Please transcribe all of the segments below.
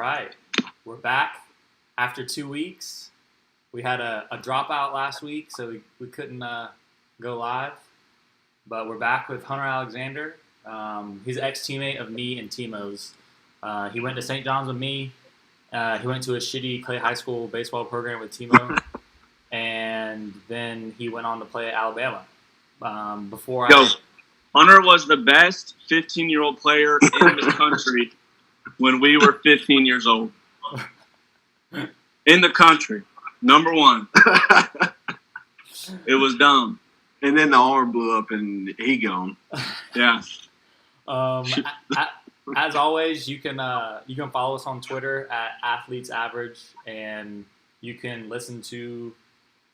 right, we're back after 2 weeks. We had a dropout last week, so we couldn't go live. But we're back with Hunter Alexander. He's an ex-teammate of me and Timo's. He went to St. John's with me. He went to a shitty Clay High School baseball program with Timo. And then he went on to play at Alabama. Hunter was the best 15-year-old player in this country when we were 15 years old. In the country. Number one. It was dumb. And then the arm blew up and he gone. Yeah. As always, you can follow us on Twitter at Athletes Average, and you can listen to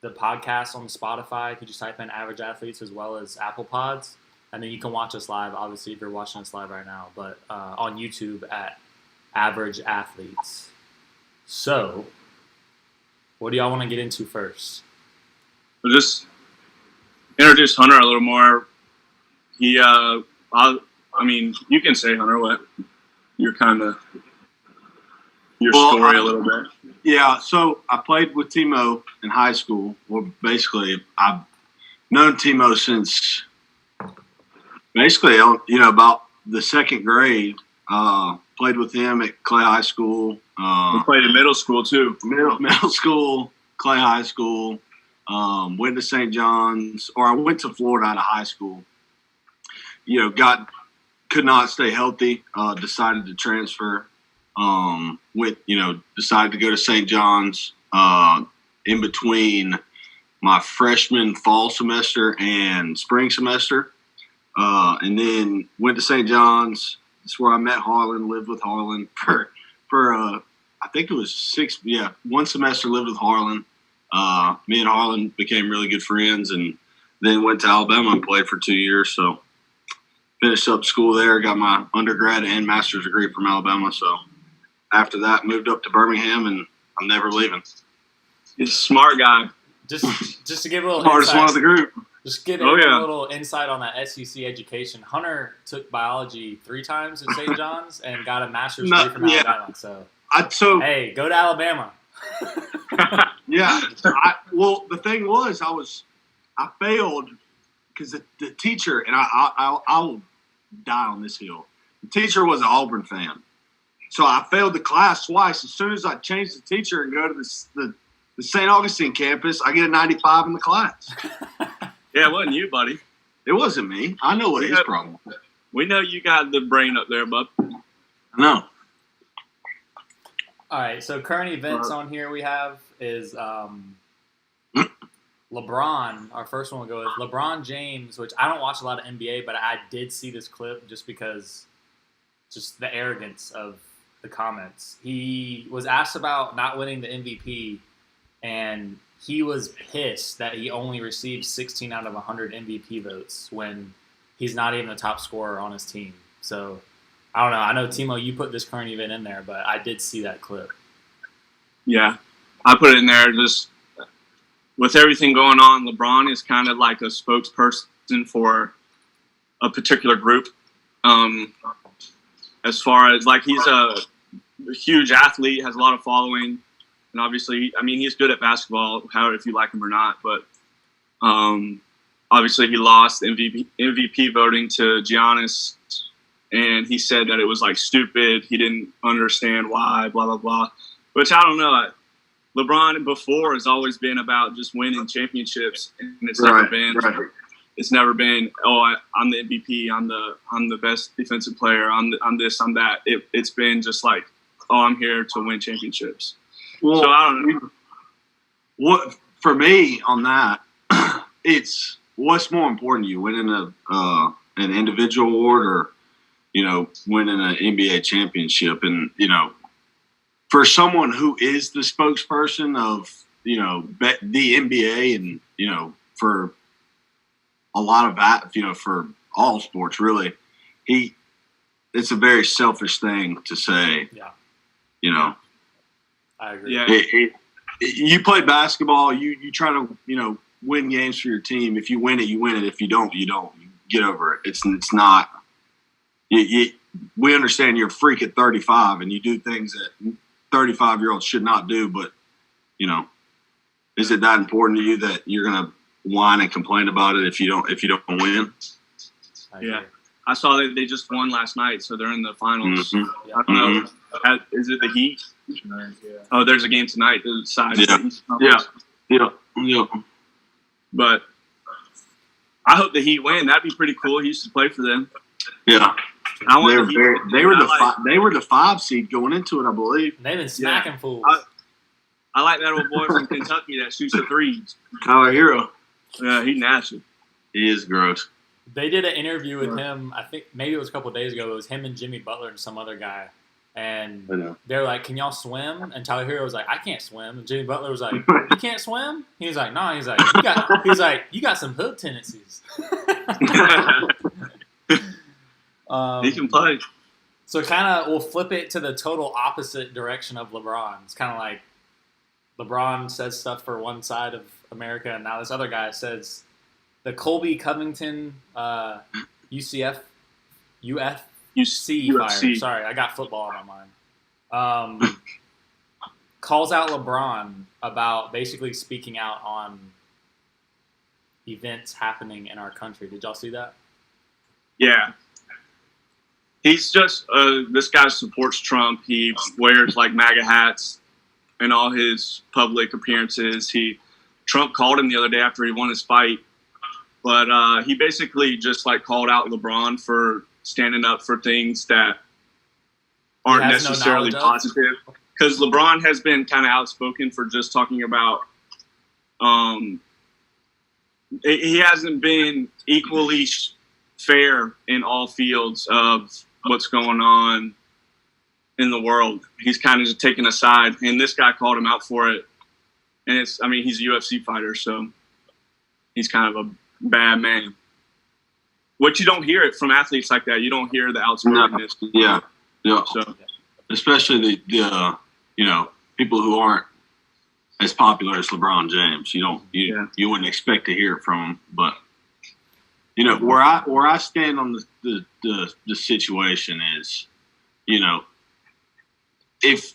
the podcast on Spotify. You can just type in Average Athletes as well as Apple Pods. And then you can watch us live, obviously, if you're watching us live right now, but on YouTube at Average Athletes. So, what do y'all want to get into first? We'll just introduce Hunter a little more. He, you can say, Hunter, what your story a little bit. Yeah, so I played with Timo in high school. Well, basically, I've known Timo since about the second grade. Played with him at Clay High School. We played in middle school, too. Middle school, Clay High School. Went to St. John's, or I went to Florida out of high school. Could not stay healthy. Decided to transfer. Decided to go to St. John's in between my freshman fall semester and spring semester. And then went to St. John's. That's where I met Harlan, lived with Harlan for I think it was one semester lived with Harlan. Me and Harlan became really good friends, and then went to Alabama and played for 2 years. So finished up school there, got my undergrad and master's degree from Alabama. So after that, moved up to Birmingham, and I'm never leaving. He's a smart guy. Just to give a little smartest one of the group. Just give a little insight on that SEC education. Hunter took biology 3 times at St. John's and got a master's degree from Alabama. Hey, go to Alabama. Yeah. The thing was, I failed because the teacher, and I'll die on this hill. The teacher was an Auburn fan. So I failed the class twice. As soon as I changed the teacher and go to the St. Augustine campus, I get a 95 in the class. Yeah, it wasn't you, buddy. It wasn't me. I know what his problem was. We know you got the brain up there, bub. I know. All right, so current events on here we have is LeBron. Our first one will go with LeBron James, which I don't watch a lot of NBA, but I did see this clip just because just the arrogance of the comments. He was asked about not winning the MVP, and he was pissed that he only received 16 out of 100 MVP votes when he's not even a top scorer on his team. So, I don't know. I know, Timo, you put this current event in there, but I did see that clip. Yeah, I put it in there. Just with everything going on, LeBron is kind of like a spokesperson for a particular group. As far as, he's a huge athlete, has a lot of following. And obviously, he's good at basketball, however, if you like him or not. But obviously, he lost MVP voting to Giannis. And he said that it was, stupid. He didn't understand why, blah, blah, blah. Which, I don't know. LeBron before has always been about just winning championships. And it's never been. Right. It's never been, I'm the MVP. I'm the best defensive player. I'm this, I'm that. It's been just I'm here to win championships. Well, so I don't know. What for me on that? It's what's more important to you, winning an individual award or winning an NBA championship? And for someone who is the spokesperson of the NBA and for a lot of that, for all sports really, it's a very selfish thing to say. Yeah. I agree. Yeah. You play basketball. You try to win games for your team. If you win it, you win it. If you don't, you don't. You get over it. It's not. we understand you're a freak at 35 and you do things that 35-year-olds should not do, but, you know, is it that important to you that you're going to whine and complain about it if you don't win? Yeah. I saw that they just won last night, so they're in the finals. Mm-hmm. Yeah. I don't know. Is it the Heat? Yeah. Oh, there's a game tonight. Yeah. But I hope the Heat win. That'd be pretty cool. He used to play for them. Yeah. They were the 5 seed going into it, I believe. They've been smacking fools. I like that old boy from Kentucky that shoots the threes. Our hero. Yeah, he's nasty. He is gross. They did an interview with him, I think maybe it was a couple of days ago. It was him and Jimmy Butler and some other guy. And they're like, "Can y'all swim?" And Tyler Hero was like, "I can't swim." And Jimmy Butler was like, "You can't swim?" He was like, "No." He's like, "You got some hood tendencies." He can play. So kind of we'll flip it to the total opposite direction of LeBron. It's kind of like LeBron says stuff for one side of America, and now this other guy says the Colby Covington UFC fire. Sorry, I got football on my mind. Calls out LeBron about basically speaking out on events happening in our country. Did y'all see that? Yeah. He's just this guy supports Trump. He wears like MAGA hats in all his public appearances. Trump called him the other day after he won his fight, but he basically just like called out LeBron for standing up for things that aren't necessarily positive. Because LeBron has been kind of outspoken for just talking about. He hasn't been equally fair in all fields of what's going on in the world. He's kind of just taking a side, and this guy called him out for it. And he's a UFC fighter, so he's kind of a bad man. Which you don't hear it from athletes like that. You don't hear the outspokenness. Yeah. So, especially the people who aren't as popular as LeBron James. You wouldn't expect to hear it from him, but where I stand on the situation is, if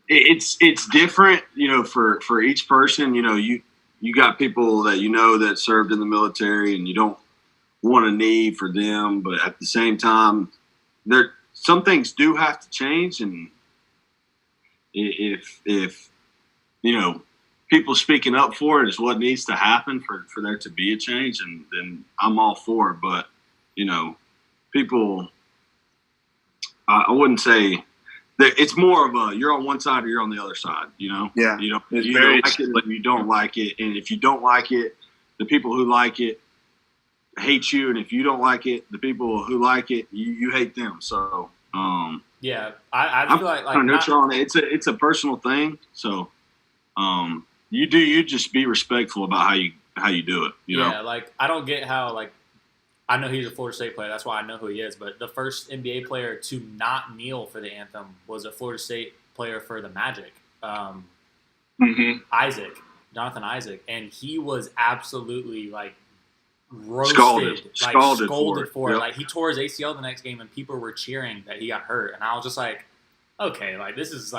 it's different, for each person, you got people that that served in the military and you don't want a knee for them, but at the same time, some things do have to change, and if people speaking up for it is what needs to happen for there to be a change, and then I'm all for it. But people, I wouldn't say that it's more of a you're on one side or you're on the other side. Yeah, you don't like it, and you don't like it, and if you don't like it, the people who like it hate you, and if you don't like it, the people who like it, you hate them. So yeah, I feel like neutral on it. It's a personal thing. So you just be respectful about how you do it. You know? Like I don't get how I know he's a Florida State player. That's why I know who he is. But the first NBA player to not kneel for the anthem was a Florida State player for the Magic, Jonathan Isaac, and he was absolutely roasted, scolded for it. Like he tore his ACL the next game, and people were cheering that he got hurt, and I was just like, okay, this is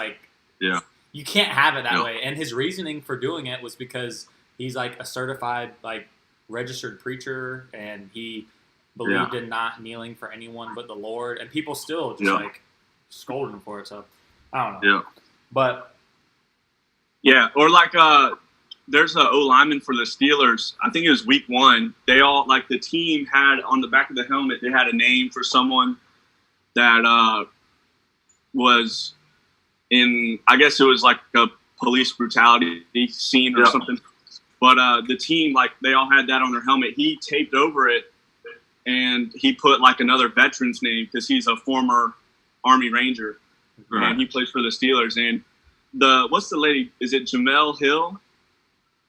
you can't have it that way. And his reasoning for doing it was because he's a certified registered preacher, and he believed in not kneeling for anyone but the Lord, and people still just scolded him for it. So I don't know. But or there's an O lineman for the Steelers. I think it was week 1. They all the team had on the back of the helmet. They had a name for someone that was in. I guess it was a police brutality scene or something. But the team, they all had that on their helmet. He taped over it, and he put another veteran's name because he's a former Army Ranger, and he plays for the Steelers. And what's the lady? Is it Jamel Hill?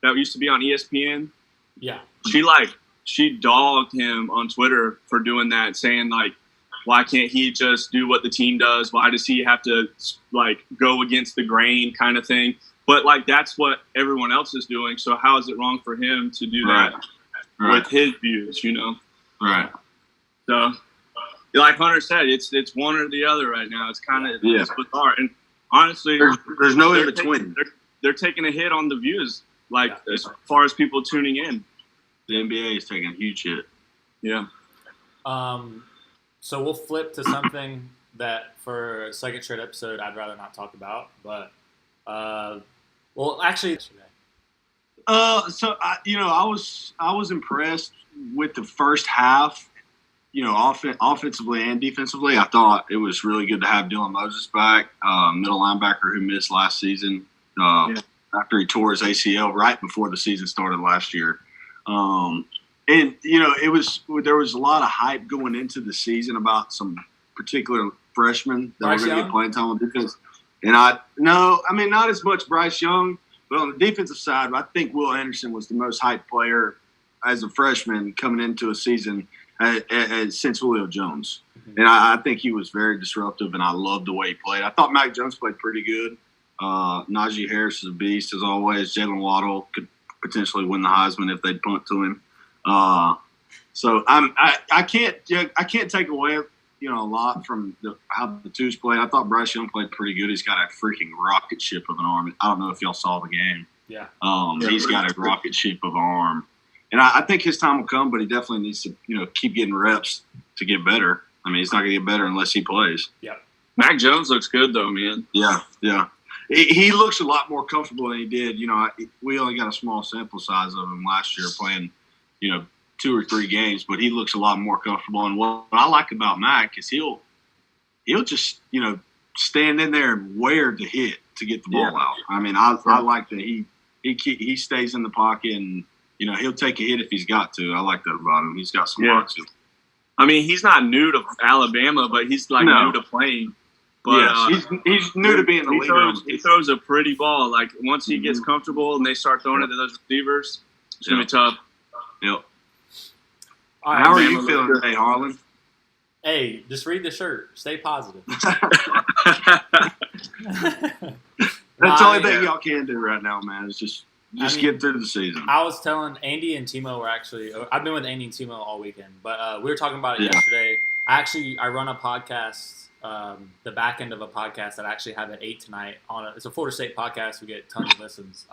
That used to be on ESPN. Yeah. She dogged him on Twitter for doing that, saying why can't he just do what the team does? Why does he have to go against the grain kind of thing? But that's what everyone else is doing. So how is it wrong for him to do that with his views? Right. So, like Hunter said, it's one or the other right now. It's kind of it's bizarre. And honestly, there's no in between. They're taking a hit on the views, as far as people tuning in. The NBA is taking a huge hit. Yeah. So we'll flip to something that for a second straight episode I'd rather not talk about, but actually. So I was impressed with the first half. Offensively and defensively, I thought it was really good to have Dylan Moses back, middle linebacker who missed last season after he tore his ACL right before the season started last year. And there was a lot of hype going into the season about some particular freshmen that were going to get playing time on defense. And not as much Bryce Young, but on the defensive side, I think Will Anderson was the most hyped player as a freshman coming into a season since Julio Jones. Mm-hmm. And I think he was very disruptive, and I loved the way he played. I thought Mac Jones played pretty good. Najee Harris is a beast, as always. Jalen Waddle could potentially win the Heisman if they'd punt to him. So I can't take away a lot from how the twos played. I thought Bryce Young played pretty good. He's got a freaking rocket ship of an arm. I don't know if y'all saw the game. Yeah. He's got a rocket ship of an arm. And I think his time will come, but he definitely needs to, keep getting reps to get better. I mean, he's not going to get better unless he plays. Yeah. Mac Jones looks good, though, man. Yeah. He looks a lot more comfortable than he did. We only got a small sample size of him last year playing, 2 or 3 games, but he looks a lot more comfortable. And what I like about Mac is he'll just, stand in there and wear the hit to get the ball out. I mean, I like that he stays in the pocket and, he'll take a hit if he's got to. I like that about him. He's got some heart to him. I mean, he's not new to Alabama, but he's new to playing. But he's new to being the leader. He throws a pretty ball. Like once he gets comfortable and they start throwing it to those receivers, it's gonna be tough. Yep. All right, how are you feeling today, Harlan? Hey, just read the shirt. Stay positive. That's the only thing y'all can do right now, man. Is just get through the season. I was telling Andy and Timo I've been with Andy and Timo all weekend, but we were talking about it yesterday. I run a podcast, the back end of a podcast that I actually have at 8 tonight. It's a Florida State podcast. We get tons of listens.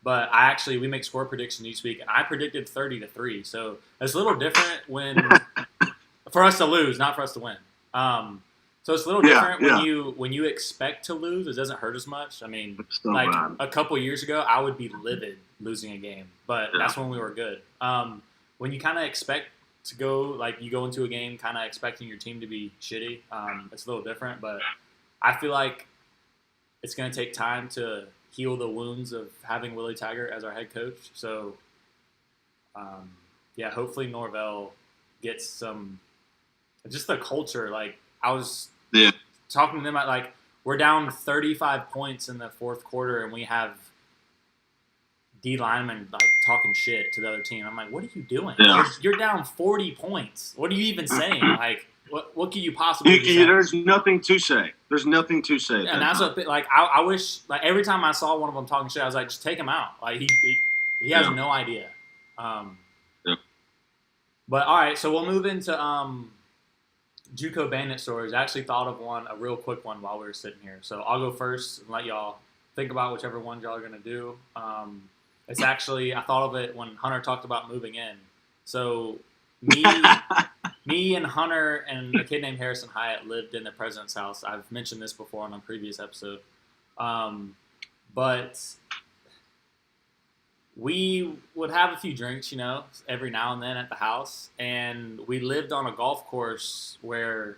But we make score prediction each week, and I predicted 30-3. So it's a little different for us to lose, not for us to win. So it's a little different when you expect to lose. It doesn't hurt as much. I mean, a couple years ago, I would be livid losing a game, but that's when we were good. When you kind of expect to go, you go into a game kind of expecting your team to be shitty, it's a little different. But I feel like it's going to take time to heal the wounds of having Willie Taggart as our head coach. So, hopefully Norvell gets just the culture. I was talking to them about we're down 35 points in the fourth quarter and we have D linemen talking shit to the other team. I'm like, what are you doing? Yeah. You're down 40 points. What are you even saying? What could you possibly be saying? There's nothing to say. There's nothing to say. And that's what I wish every time I saw one of them talking shit, I was like, just take him out. He has no idea. But all right, so we'll move into Juco Bandit stories. I actually thought of a real quick one while we were sitting here. So I'll go first and let y'all think about whichever one y'all are going to do. It's actually, I thought of it when Hunter talked about moving in. So me and Hunter and a kid named Harrison Hyatt lived in the president's house. I've mentioned this before on a previous episode. But we would have a few drinks, every now and then at the house. And we lived on a golf course where,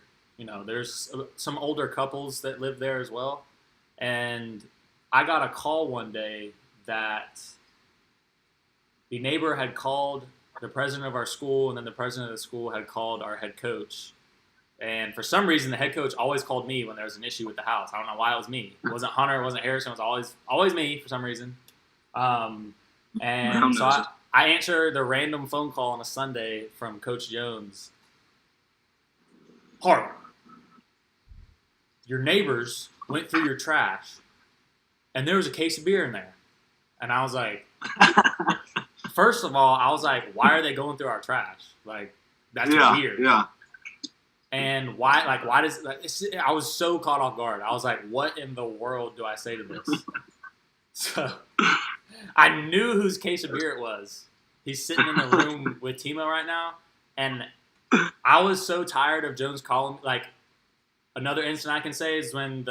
there's some older couples that live there as well. And I got a call one day that the neighbor had called the president of our school, and then the president of the school had called our head coach. And for some reason, the head coach always called me when there was an issue with the house. I don't know why it was me. It wasn't Hunter. It wasn't Harrison. It was always me for some reason. And so I answered the random phone call on a Sunday from Coach Jones. Harlan, your neighbors went through your trash, and there was a case of beer in there. And I was like, first of all, why are they going through our trash? That's Yeah, weird. yeah. And why does I was so caught off guard. I was like, what in the world do I say to this? So I knew whose case of beer it was. He's sitting in the room with Timo right now, and I was so tired of Jones calling. Like, another incident I can say is when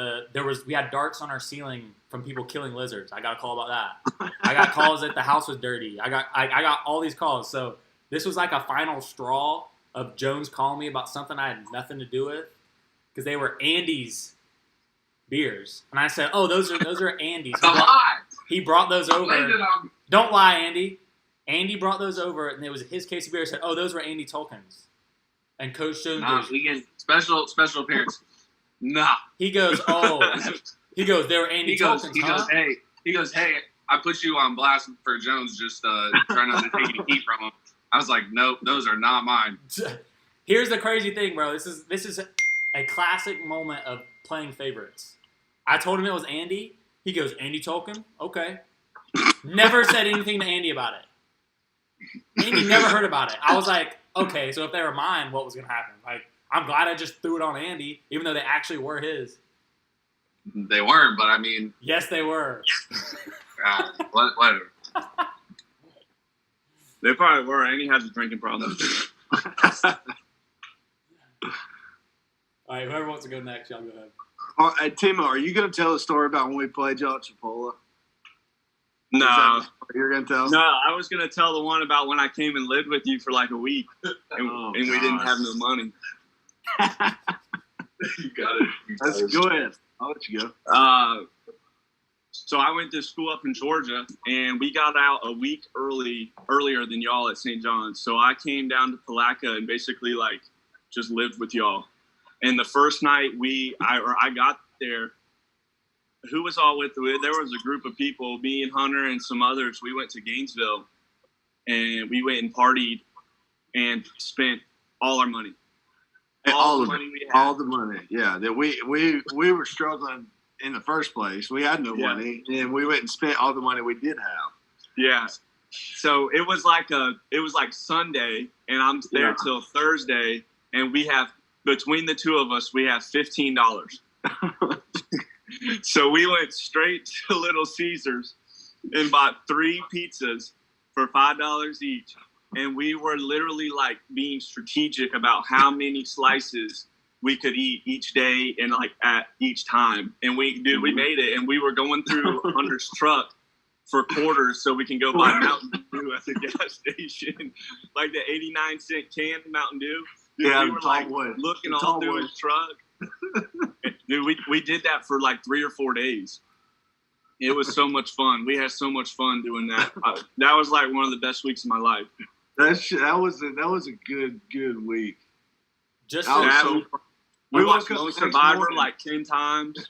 we had darts on our ceiling from people killing lizards. I got a call about that. I got calls that the house was dirty. I got all these calls. So this was like a final straw of Jones calling me about something I had nothing to do with, because they were Andy's beers, and I said, "Oh, those are Andy's." He brought those over. Don't lie, Andy. Andy brought those over, and it was his case of beer. I said, "Oh, those were Andy Tolkien's." And Coach Jones goes, we get special appearance. Nah. He goes, "Oh." He goes, "They were Andy Tolkien's, huh?" He goes, hey, I put you on blast for Jones just trying not to take any heat from him. I was like, nope, those are not mine. Here's the crazy thing, bro. This is a classic moment of playing favorites. I told him it was Andy. He goes, "Andy Tolkien? Okay." Never said anything to Andy about it. Andy never heard about it. I was like, okay, so if they were mine, what was going to happen? Like, I'm glad I just threw it on Andy, even though they actually were his. They weren't, but I mean... Yes, they were. Whatever. They probably were. Andy has a drinking problem. All right, whoever wants to go next, y'all go ahead. Hey, Timo, are you going to tell a story about when we played y'all at Chipola? No. You're going to tell? No, I was going to tell the one about when I came and lived with you for like a week, and we didn't have no money. You got it. Go ahead. I'll let you go. So I went to school up in Georgia, and we got out a week earlier than y'all at St. John's. So I came down to Palatka and basically like just lived with y'all. And the first night I got there, who was all with me? There was a group of people, me and Hunter and some others. We went to Gainesville, and we went and partied and spent all our money. All the money we had. All the money, yeah. That we were struggling in the first place. We had no money, and we went and spent all the money we did have. Yeah. So it was like Sunday, and I'm there till Thursday, and we have, between the two of us, we have $15. So we went straight to Little Caesars and bought 3 pizzas for $5 each. And we were literally like being strategic about how many slices we could eat each day and like at each time. And we made it. And we were going through Hunter's truck for quarters so we can go buy Mountain Dew at the gas station, like the 89-cent can Mountain Dew. Dude, yeah, we were like looking all through his truck. Dude, we did that for like 3 or 4 days. It was so much fun. We had so much fun doing that. That was like one of the best weeks of my life. That was a good week. Just we watched Lone Survivor like 10 times.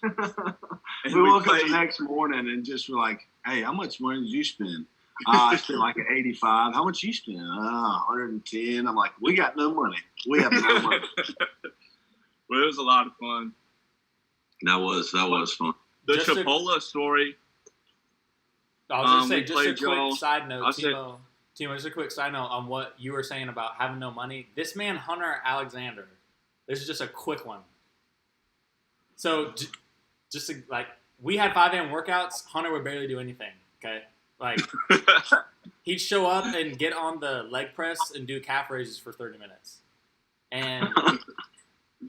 We woke up the next morning and just were like, "Hey, how much money did you spend?" I spent like an 85. How much you spend? 110. I'm like, we got no money. We have no money. Well, it was a lot of fun. That was fun. The Chipola story. I was going to say, just a quick side note, Timo, just a quick side note on what you were saying about having no money. This man, Hunter Alexander, this is just a quick one. So, we had 5 a.m. workouts. Hunter would barely do anything, okay? Like, he'd show up and get on the leg press and do calf raises for 30 minutes. And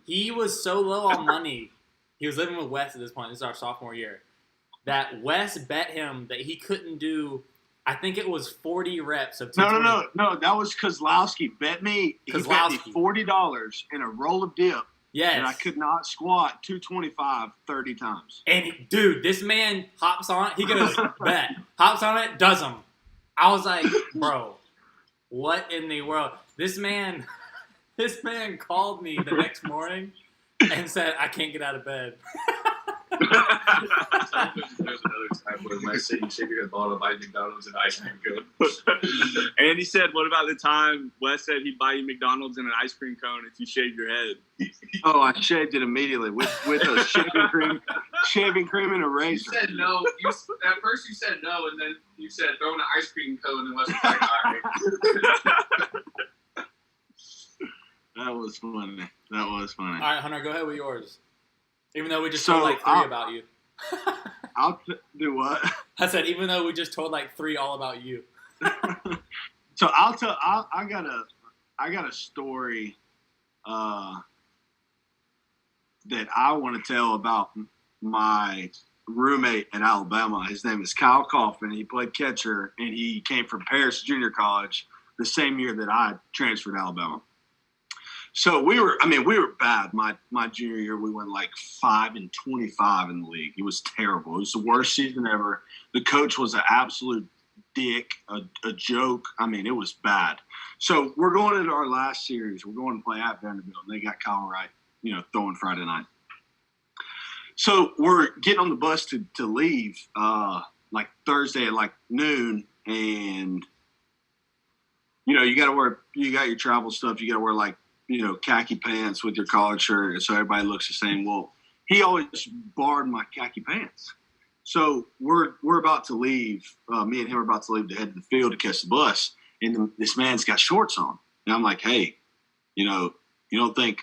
he was so low on money. He was living with Wes at this point. This is our sophomore year. That Wes bet him that he couldn't do, I think it was 40 reps of 220. No. That was Kozlowski bet me. He bet me $40 in a roll of dip. Yes. And I could not squat 225 30 times. And, dude, this man hops on it. He goes, bet. Hops on it, does them. I was like, bro, what in the world? This man called me the next morning and said, I can't get out of bed. There's another time where my city shaker bought a buy McDonald's and ice cream cone. And he said, what about the time Wes said he'd buy you McDonald's and an ice cream cone if you shaved your head? Oh, I shaved it immediately with a shaving cream and a razor. You said no. At first you said no, and then you said throw in an ice cream cone and Wes was like, all right. That was funny. That was funny. All right, Hunter, go ahead with yours. Even though we just So, told like 3 about you. Do what? I said, even though we just told like 3 all about you. So I'll tell. I got a story that I want to tell about my roommate in Alabama. His name is Kyle Coffin. He played catcher, and he came from Paris Junior College the same year that I transferred to Alabama. So we were bad. My junior year, we went like 5-25 in the league. It was terrible. It was the worst season ever. The coach was an absolute dick, a joke. I mean, it was bad. So we're going into our last series. We're going to play at Vanderbilt, and they got Kyle Wright, throwing Friday night. So we're getting on the bus to leave, like Thursday at like noon, and you got your travel stuff. You got to wear like khaki pants with your collared shirt, so everybody looks the same. Well, he always borrowed my khaki pants. So we're about to leave. Me and him are about to leave to head to the field to catch the bus, and this man's got shorts on. And I'm like, hey, you don't think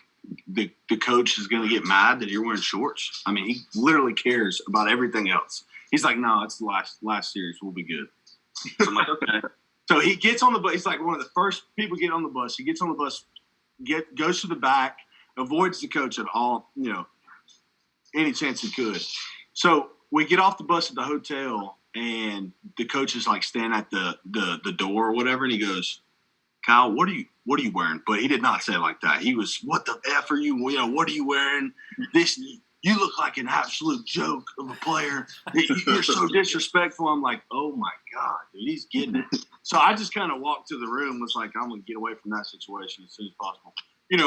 the coach is going to get mad that you're wearing shorts? I mean, he literally cares about everything else. He's like, no, it's the last series. We'll be good. So I'm like, okay. So he gets on the bus. He's like one of the first people to get on the bus. He gets on the bus, goes to the back, avoids the coach at all, any chance he could. So we get off the bus at the hotel, and the coach is like standing at the door or whatever, and he goes, Kyle, what are you wearing? But he did not say it like that. He was, what the F are you? What are you wearing? You look like an absolute joke of a player. You're so disrespectful. I'm like, oh my God, dude, he's getting it. So I just kind of walked to the room, was like, I'm going to get away from that situation as soon as possible.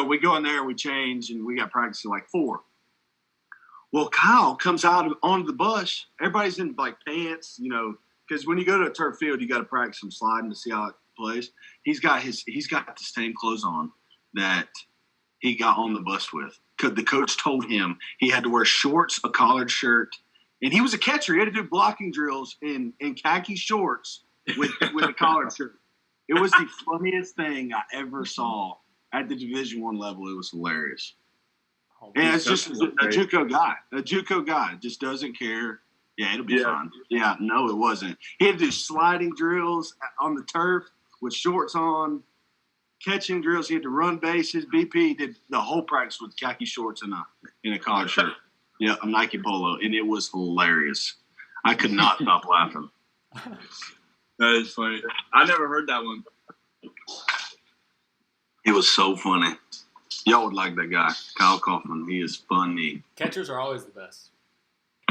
We go in there, we change, and we got practice at like 4. Well, Kyle comes out onto the bus. Everybody's in like pants, because when you go to a turf field, you got to practice some sliding to see how it plays. He's got the same clothes on that he got on the bus with. The coach told him he had to wear shorts, a collared shirt, and he was a catcher. He had to do blocking drills in khaki shorts with a collared shirt. It was the funniest thing I ever saw at the Division I level. It was hilarious. And it's just a Juco guy. A Juco guy just doesn't care. Yeah, it'll be fun. Yeah, no, it wasn't. He had to do sliding drills on the turf with shorts on, catching drills. He had to run bases. BP did the whole practice with khaki shorts and a collared shirt. Yeah, a Nike polo, and it was hilarious. I could not stop laughing. That is funny. I never heard that one. It was so funny. Y'all would like that guy, Kyle Kaufman. He is funny. Catchers are always the best.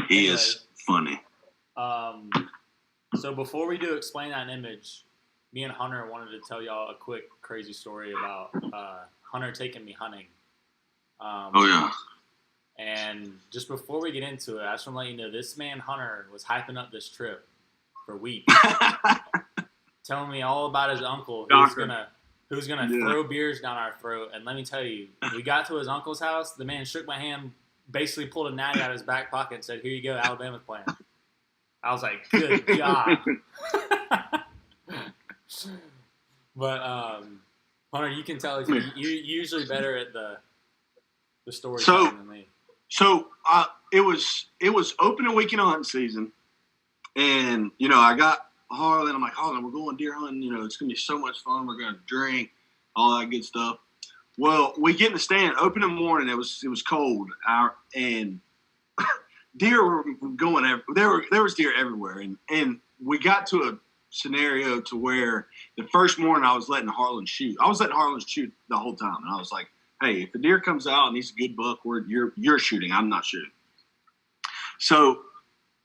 He is funny. So before we do Explain That Image, me and Hunter wanted to tell y'all a quick crazy story about Hunter taking me hunting. Oh, yeah. And just before we get into it, I just want to let you know this man, Hunter, was hyping up this trip for weeks. Telling me all about his uncle who's gonna throw beers down our throat. And let me tell you, we got to his uncle's house. The man shook my hand, basically pulled a natty out of his back pocket and said, "Here you go, Alabama's playing." I was like, good God. But Hunter, you can tell you're usually better at the story than me. So it was opening weekend of hunting season, and I got Harlan. I'm like, Harlan, we're going deer hunting. It's gonna be so much fun. We're gonna drink, all that good stuff. Well, we get in the stand. Opening morning, it was cold, and deer were going. There was deer everywhere, and we got to a scenario to where the first morning I was letting Harlan shoot. I was letting Harlan shoot the whole time, and I was like, hey, if the deer comes out and he's a good buck, you're shooting. I'm not shooting. So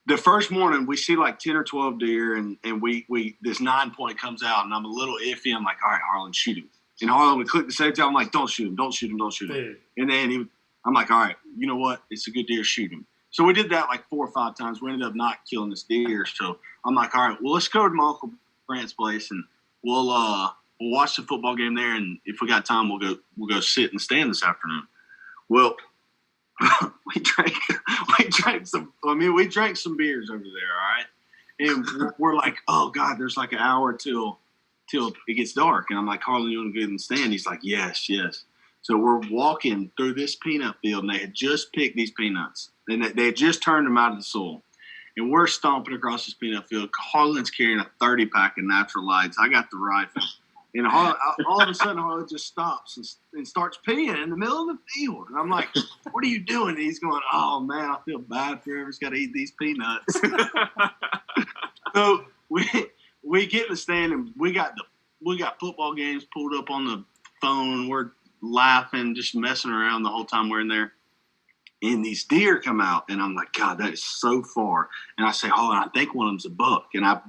the first morning we see like 10 or 12 deer, and we this 9-point comes out, and I'm a little iffy. I'm like, all right, Harlan, shoot him. And Harlan would click the same time. I'm like, don't shoot him. Dude. And then I'm like, all right, you know what? It's a good deer. Shoot him. So we did that like 4 or 5 times. We ended up not killing this deer. So I'm like, all right, well, let's go to my Uncle Brant's place, and we'll watch the football game there. And if we got time, we'll go sit in the stand this afternoon. Well, we drank some beers over there. All right. And we're like, oh God, there's like an hour till it gets dark. And I'm like, Harlan, you want to get in the stand? He's like, yes. So we're walking through this peanut field, and they had just picked these peanuts. And they had just turned them out of the soil. And we're stomping across this peanut field. Harlan's carrying a 30-pack of natural lights. I got the rifle. And all of a sudden, Harlan just stops and starts peeing in the middle of the field. And I'm like, what are you doing? And he's going, oh, man, I feel bad for whoever's got to eat these peanuts. So we get in the stand, and we got football games pulled up on the phone. We're laughing, just messing around the whole time we're in there. And these deer come out, and I'm like, God, that is so far. And I say, oh, and I think one of them's a buck. And I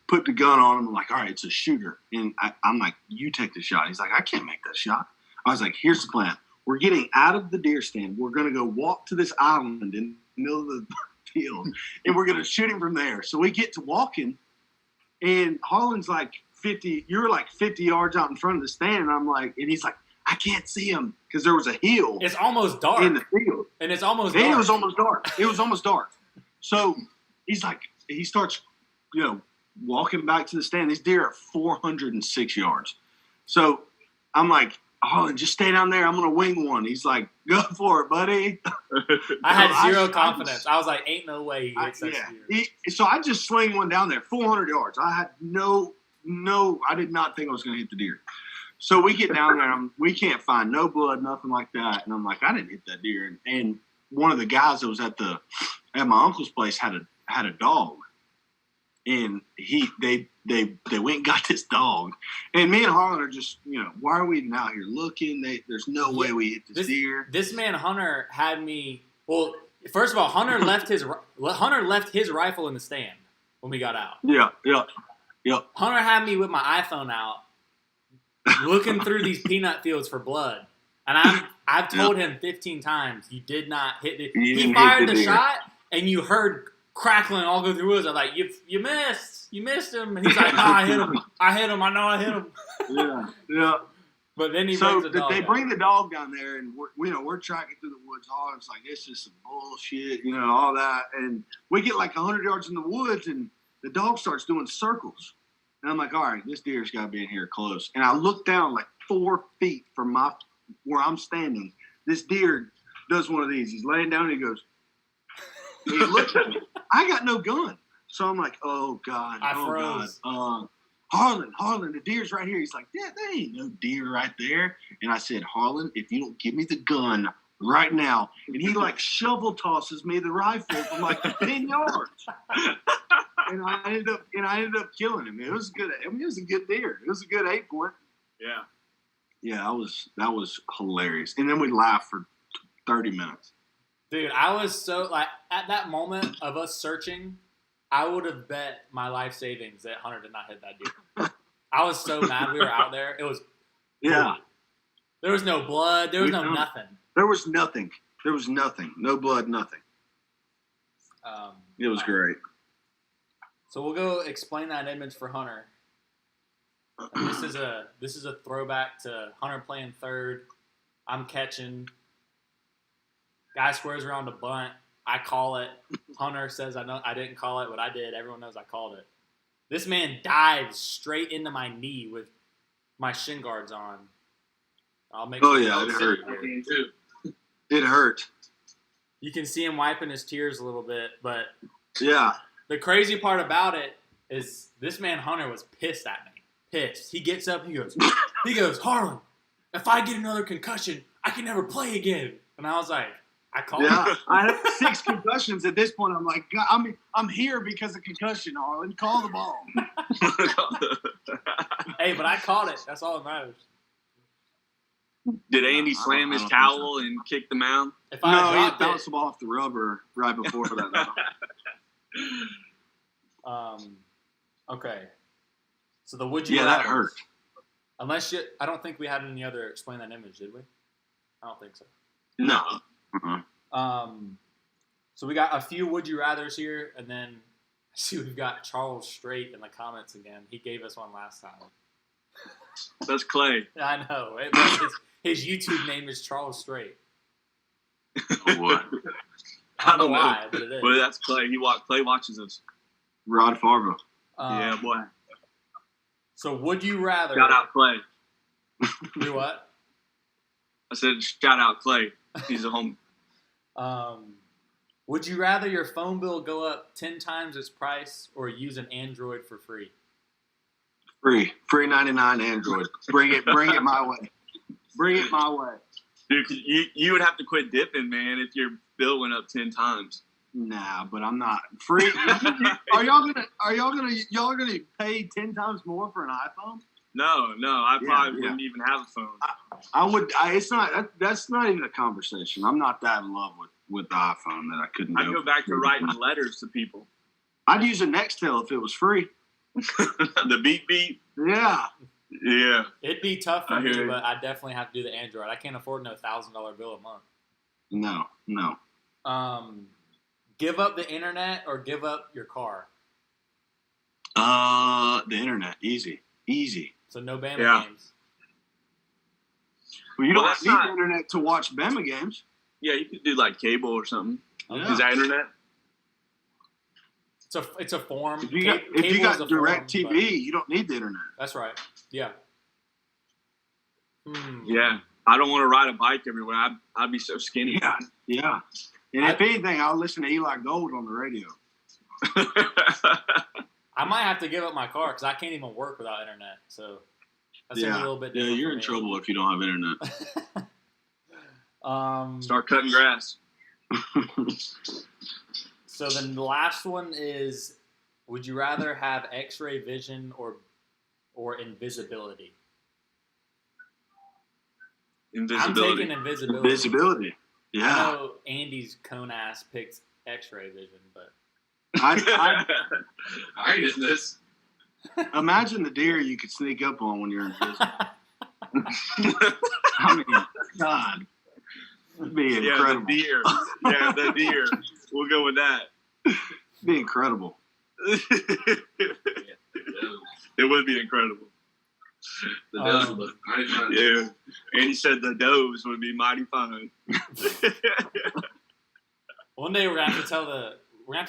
put the gun on him. I'm like, all right, it's a shooter. And I'm like, you take the shot. He's like, I can't make that shot. I was like, here's the plan. We're getting out of the deer stand. We're going to go walk to this island in the middle of the field, and we're going to shoot him from there. So we get to walking, and Harlan's like 50 yards out in front of the stand. And I'm like, and he's like, I can't see him because there was a hill. It's almost dark in the field. And it's almost dark. And it was almost dark. It was almost dark. So he's like, he starts, walking back to the stand. These deer are 406 yards. So I'm like, Harlan, just stay down there. I'm going to wing one. He's like, go for it, buddy. I had zero confidence. I was like, ain't no way he hits that deer. So I just swing one down there, 400 yards. I had I did not think I was going to hit the deer. So we get down there, and we can't find no blood, nothing like that. And I'm like, I didn't hit that deer. And one of the guys that was at my uncle's place had a dog, and they went and got this dog. And me and Harlan are just, why are we even out here looking? There's no way we hit this deer. This man Hunter had me. Well, first of all, Hunter left his rifle in the stand when we got out. Yeah. Hunter had me with my iPhone out, looking through these peanut fields for blood. And I've told him 15 times, you did not hit it. He fired the shot, and you heard crackling all go through the woods. I'm like, you missed him. And he's like, no, I hit him. I know I hit him. Yeah. But then they bring the dog down there, and we're tracking through the woods hard. It's like, it's just some bullshit, all that. And we get like 100 yards in the woods, and the dog starts doing circles. And I'm like, all right, this deer's got to be in here close. And I look down like 4 feet from where I'm standing. This deer does one of these. He's laying down, and he goes, he looks at me. I got no gun. So I'm like, oh, God. I froze. God. Harlan, the deer's right here. He's like, yeah, there ain't no deer right there. And I said, Harlan, if you don't give me the gun right now. And he like shovel tosses me the rifle from like 10 yards. And I ended up killing him. It was good. It was a good deer. It was a good 8-point. Yeah. Yeah, that was hilarious. And then we laughed for 30 minutes. Dude, I was so like at that moment of us searching, I would have bet my life savings that Hunter did not hit that deer. I was so mad we were out there. It was yeah. There was no blood. There was nothing. There was nothing. There was nothing. No blood. Nothing. It was great. So we'll go explain that image for Hunter. And this is a throwback to Hunter playing third. I'm catching. Guy squares around a bunt. I call it. Hunter says I didn't call it, but I did. Everyone knows I called it. This man dives straight into my knee with my shin guards on. I'll make. Oh yeah, it hurt. It hurt. You can see him wiping his tears a little bit, but yeah. The crazy part about it is this man Hunter was pissed at me. Pissed. He gets up. He goes, Harlan, if I get another concussion, I can never play again. And I was like, I called him. I have 6 concussions at this point. I'm like, God, I'm here because of concussion, Harlan. Call the ball. Hey, but I called it. That's all that matters. Did Andy slam his towel and kick the mound? He bounced the ball off the rubber right before that. Okay. So the would you? Yeah, that hurt. Unless I don't think we had any other explain that image, did we? I don't think so. No. So we got a few would you rather's here, and then I see we've got Charles Strait in the comments again. He gave us one last time. That's Clay. I know. His YouTube name is Charles Strait. What? I don't know why, but it is. But that's Clay. Clay watches us. Rod Fargo. Yeah, boy. So would you rather? Shout out Clay. Do what? I said, shout out Clay. He's a home. Would you rather your phone bill go up 10 times its price or use an Android for free? Free 99 Android. Bring it my way. Bring it my way. Dude, you would have to quit dipping, man, if your bill went up 10 times. Nah, but I'm not free. Are y'all gonna pay 10 times more for an iPhone? No, I probably wouldn't even have a phone. I would. It's not. That's not even a conversation. I'm not that in love with the iPhone that I couldn't. I'd go back to writing letters to people. I'd use a Nextel if it was free. The beep. Yeah. It'd be tough for me, but I definitely have to do the Android. I can't afford no $1,000 bill a month. No. Give up the internet or give up your car? The internet. Easy. So no Bama games. Well, you don't need the internet to watch Bama games. Yeah, you could do like cable or something. Yeah. Is that internet? It's a form. If you got direct TV, you don't need the internet. That's right. Yeah. Yeah. I don't want to ride a bike everywhere. I'd be so skinny. Yeah. And if anything, I'll listen to Eli Gold on the radio. I might have to give up my car because I can't even work without internet. So that's a little bit different. Yeah, you're in trouble if you don't have internet. Start cutting grass. So then the last one is, would you rather have X-ray vision or invisibility? Invisibility. I'm taking invisibility. Invisibility. Yeah. I know Andy's cone ass picked X-ray vision, but I did this. Imagine the deer you could sneak up on when you're invisible. I mean, God. It'd be incredible. The deer. We'll go with that. It'd be incredible. It would be incredible. The does would look mighty fine. Yeah. And he said the does would be mighty fine. One day we're gonna have to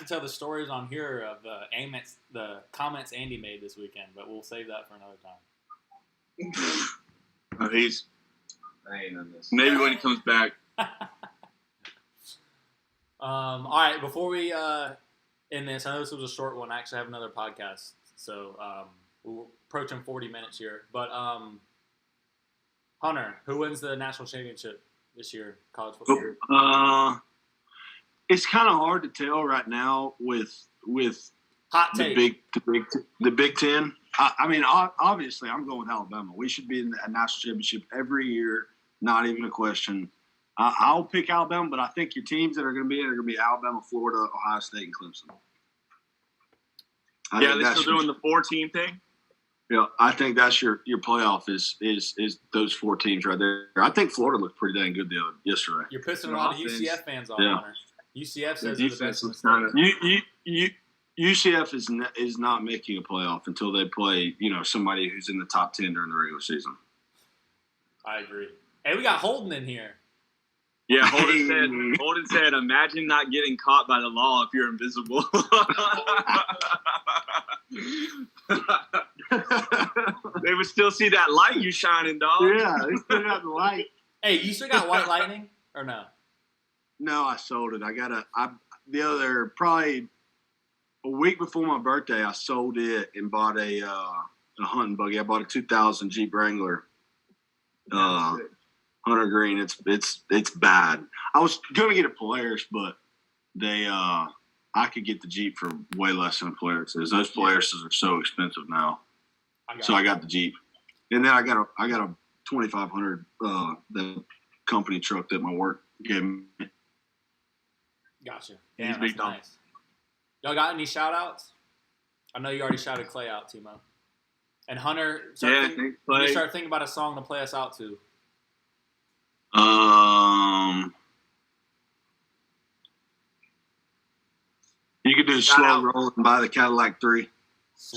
tell the stories on here of the comments Andy made this weekend, but we'll save that for another time. I ain't on this. Maybe when he comes back. All right, before we end this, I know this was a short one. I actually have another podcast, so we're approaching 40 minutes here. But Hunter, who wins the national championship this year, college football? It's kind of hard to tell right now with hot take. the Big Ten. I mean, obviously, I'm going with Alabama. We should be in a national championship every year, not even a question. I'll pick Alabama, but I think your teams that are going to be in are going to be Alabama, Florida, Ohio State, and Clemson. They're still doing the 4-team thing? Yeah, I think that's your playoff is those 4 teams right there. I think Florida looked pretty dang good yesterday. You're pissing a lot of UCF fans off, Hunter. UCF says the defense was kind of UCF is not making a playoff until they play, somebody who's in the top 10 during the regular season. I agree. Hey, we got Holden in here. Yeah, Holden said, imagine not getting caught by the law if you're invisible. They would still see that light you shining, dog. Yeah, they still got the light. Hey, you still got White Lightning or no? No, I sold it. Probably a week before my birthday, I sold it and bought a hunting buggy. I bought a 2000 Jeep Wrangler. Hunter Green. It's bad. I was gonna get a Polaris, but I could get the Jeep for way less than a Polaris is. Those Polarises are so expensive now. I got the Jeep, and then I got a 2500 the company truck that my work gave me. Gotcha. Damn, that's nice. Y'all got any shout-outs? I know you already shouted Clay out, Timo. And Hunter, start thinking about a song to play us out to. You could do Slow Roll and buy the Cadillac 3.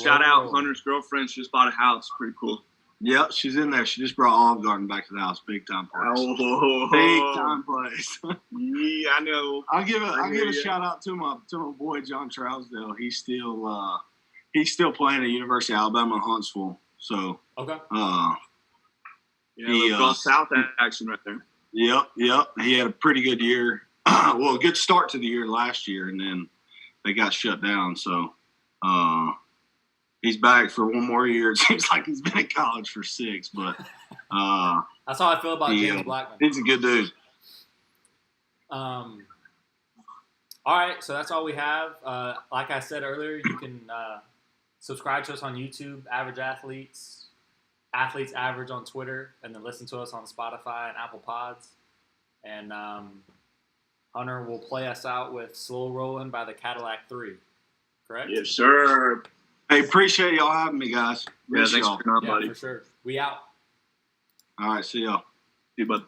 Shout out Hunter's girlfriend. She just bought a house. Pretty cool. Yep, she's in there. She just brought Olive Garden back to the house. Big time place. Big time place. Yeah, I know. I'll give a shout out to my boy John Trousdale. He's still playing at University of Alabama in Huntsville. So okay. South action right there. Yep. He had a pretty good year. Well, a good start to the year last year, and then they got shut down. So he's back for one more year. It seems like he's been in college for 6, but that's how I feel about James Blackman. He's a good dude. All right, so that's all we have. Like I said earlier, you can subscribe to us on YouTube, Average Athletes, Athletes Average on Twitter, and then listen to us on Spotify and Apple Pods. And Hunter will play us out with Slow Rollin' by the Cadillac 3. Correct? Yes, sir. Hey, appreciate y'all having me, guys. Yeah, thanks y'all. for coming on, Yeah, buddy. for sure. We out. All right, see y'all. See you, bud.